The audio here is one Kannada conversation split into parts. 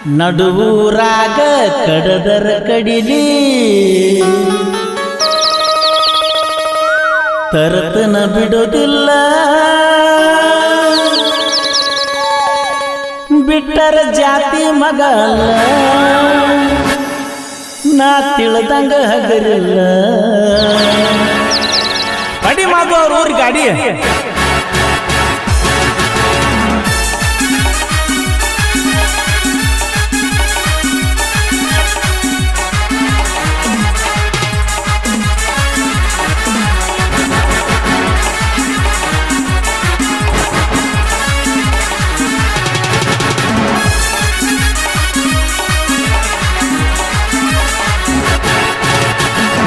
ನಡುವೂರಾಗ ಕಡದರ ಕಡಿಲಿ ತರತನ ಬಿಡೋದಿಲ್ಲ ಬಿಟ್ಟರ ಜಾತಿ ಮಗಲ್ಲ ನಾ ತಿಳಿದಂಗ ಹಗರಿಲ್ಲ ಅಡಿ ಮಾಡು ಅವ್ರ ಊರ್ ಗಾಡಿ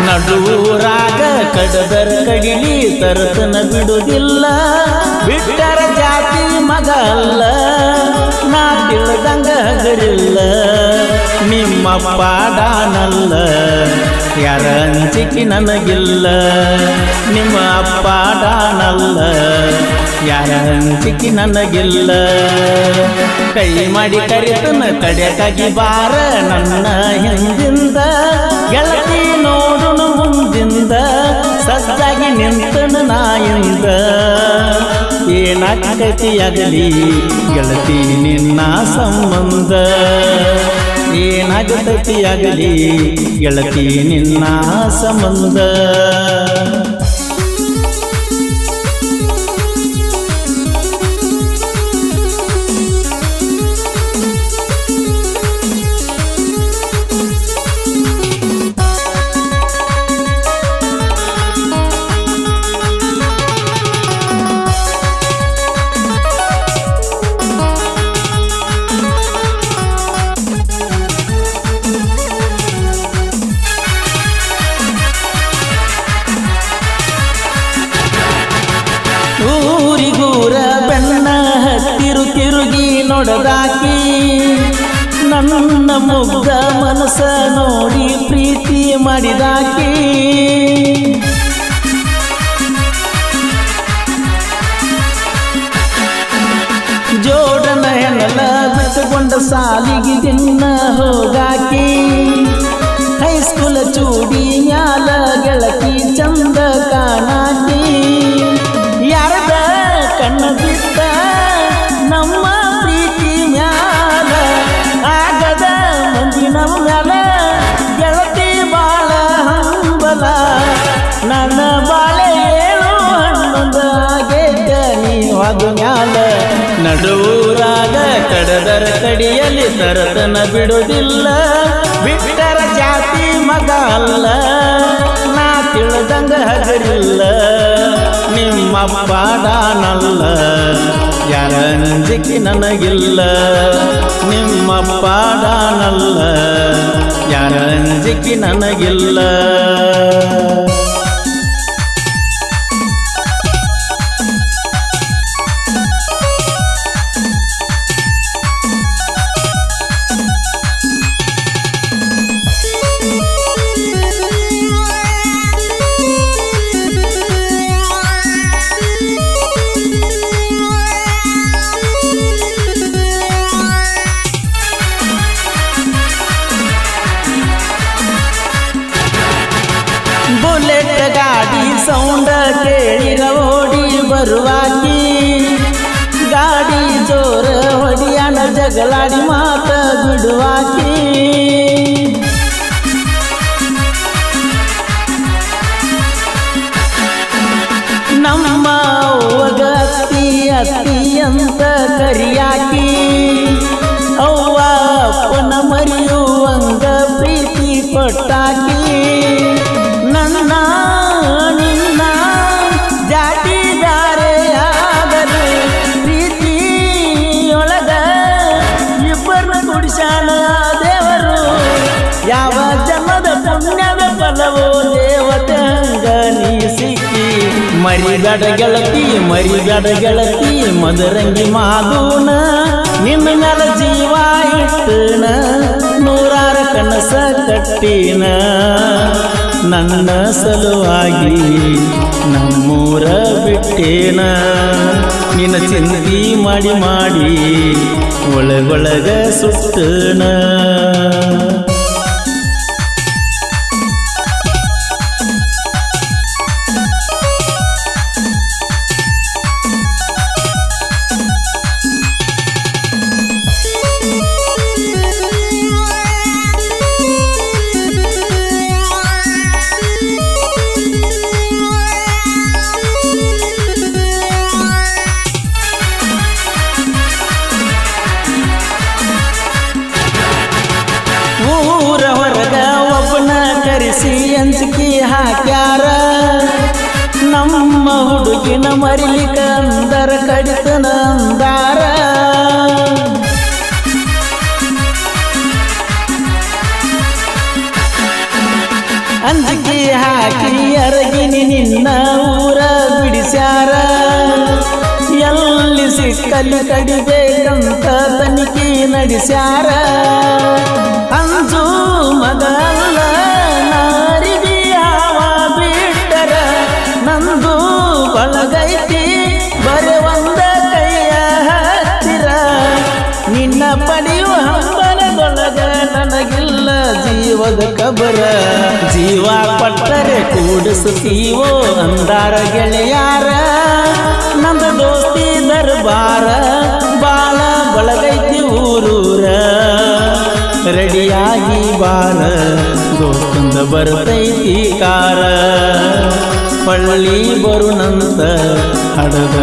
ನಡುವೂರಾಗ ಕಡದರ ಕಡಿಲಿ ತರತನ ಬಿಡುವುದಿಲ್ಲ ಬಿಟ್ಟರ ಜಾತಿ ಮಗ ಅಲ್ಲ ನಾ ತಿಳಿದಂಗ ಹಗರಿಲ್ಲ ನಿಮ್ಮ ಪಾಡಾನಲ್ಲ ಯಾರ ಅಂಜಿಕೆ ನನಗಿಲ್ಲ ನಿಮ್ಮ ಪಾಡಾನಲ್ಲ ಯಾರ ಅಂಜಿಕೆ ನನಗಿಲ್ಲ ಕೈ ಮಾಡಿ ಕರಿತನ ಕಡೆಕಾಗಿ ಬಾರ ನನ್ನ ಹಿಂದಿಂದ ಗೆಳತಿ ನೋಡುನು ಮುಂದಿಂದ ಸಜ್ಜಾಗಿ ನಿಂತನು ನಾಯಿಂದ ಏನಾಗತಿಯಾಗಲಿ ಗೆಳತಿ ನಿನ್ನ ಸಂಬಂಧ ಏನಾಗತಿಯಾಗಲಿ ಗೆಳತಿ ನಿನ್ನ ಸಂಬಂಧ ಊರಿಗೂರ ಬೆನ್ನ ಹತ್ತಿರು ತಿರುಗಿ ನೋಡದಾಕಿ ನನ್ನ ಮುಗ್ಧ ಮನಸ್ಸ ನೋಡಿ ಪ್ರೀತಿ ಮಾಡಿದಾಕಿ ಜೋಡನ ಹೆಣಲ ಬಿಟ್ಟುಕೊಂಡ ಸಾಲಿಗೆ ದಿನ ಹೋಗಾಕಿ ಹೈಸ್ಕೂಲ ಚೂಡಿ ಮ್ಯಾಲ ಗೆಳತಿ ಚಂದ ಕಾಣಾಕಿ ಯಾರದ ಕಣ್ಣ ಬಿಟ್ಟ ನಮ್ಮ ಪ್ರೀತಿ ಮ್ಯಾಲ ಆಗದ ಮಂದಿ ನಮ್ಮ ಮ್ಯಾಲ ಗೆಳತಿ ಬಾಳ ಹಂಬಲ ನನ್ನ ಬಾಳೆ ಏಳು ಹಣ್ಣೊಂದ ಆಗೇತ ನೀವಾದ ಮ್ಯಾಲ ನಡುವೂರಾಗ ಕಡದರ ಕಡಿಯಲ್ಲಿ ತರತನ ಬಿಡುವುದಿಲ್ಲ ಬಿಟ್ಟರ ಜಾತಿ ಮಗ ಅಲ್ಲ ನಾ ತಿಳಿದಂಗ ಹಗರಿಲ್ಲ ನಿಮ್ಮ ಪಾಡಾನಲ್ಲ ಯಾರ ಅಂಜಿಕೆ ನನಗಿಲ್ಲ ನಿಮ್ಮ ಪಾಡಾನಲ್ಲ ಯಾರ ಅಂಜಿಕೆ ನನಗಿಲ್ಲ ಬುಲೆಟ್ ಗಾಡಿ ಸೌಂಡ ಕೇಳಿರ ಓಡಿ ಬರುವಾಕಿ ಗಾಡಿ ಜೋರ ಹೊಡಿಯಾನ ಜಗಳಾಡಿ ಮಾತ ಬಿಡುವಾಕಿ ನಮ್ಮ ಅವ್ವಗ ಅತ್ತಿ ಅತ್ತಿ ಅಂತ ಕರಿಯಾಕಿ ಅವ್ವ ಅಪ್ಪನ ಮರೆಯುವಂಗ ಪ್ರೀತಿ ಕೊಟ್ಟಾಕಿ ನನ್ನ ನಿನ್ನ ಜಾತಿದಾರೆಯಾದರು ಪ್ರೀತಿಯೊಳಗ ಇಬ್ಬರನ್ನ ಕುಡಿಸಾನ ದೇವರು ಯಾವ ಜನ್ಮದ ಪುಣ್ಯದ ಫಲವೋ ದೇವತೆ ಹಂಗ ನೀ ಸಿಕ್ಕಿ ಮರಿಗಡ ಗೆಳತಿ ಮದರಂಗಿ ಮಾದೂನ ನಿನ್ನ ಮ್ಯಾಲ ಜೀವ ಇಟ್ಟನ ನೂರಾರ ಕನಸ ಕಟ್ಟಿನ ನನ್ನ ಸಲುವಾಗಿ ನಮ್ಮೂರ ಬಿಟ್ಟೇನ ನಿನ್ನ ಚಿಂತಿ ಮಾಡಿ ಮಾಡಿ ಒಳಗೊಳಗ ಸುಟ್ಟನ ಊರ ಹೊರಗ ಒಬ್ಬನ ಕರೆಸಿ ಅಂಜಿಕೆ ಹಾಕ್ಯಾರ ನಮ್ಮ ಹುಡುಗಿನ ಮರಿಲಿಕ ಅಂದರ ಕಡಿತನ ಅಂದಾರ ಅಂಜಿಕೆ ಹಾಕಿ ಅರಗಿನಿ ನಿನ್ನ ಊರ ಬಿಡಿಸ್ಯಾರ ಎಲ್ಲಿ ಸಿಕ್ಕಲ್ಲಿ ಕಡಿಬೇಕಂತ ತನಿಖೆ ನಡೆಸ್ಯಾರ ಅಂಜು ಮಗಲ್ಲ ನಾರಿಗೆ ಯಾವ ಬಿಟ್ಟರ ನಂದು ಬಳಗೈತಿ ಬರೆ ಒಂದ ಕೈಯ ಹತ್ತಿರ ನಿನ್ನ ಪಡೆಯುವ ಹಂಬಲದೊಳಗ ನನಗಿಲ್ಲ ಜೀವದ ಕಬರ ಜೀವ ಪಟ್ಟರೆ ಕೂಡಿಸುತ್ತೀವೋ ಅಂದಾರ ಗೆಳೆಯಾರ ನಂದು ದೋಸ್ತಿ ದರ್ಬಾರ ಬಾಳ ಬಳಗೈತಿ ಊರೂರ ರೆಡಿಯಾಗಿ ಬಾರ ದೋಸ್ತಂದ ಬರ್ತೈತಿ ಕಾರ ಪಳ್ಳಿ ಬರುನಂತ ಹಡದ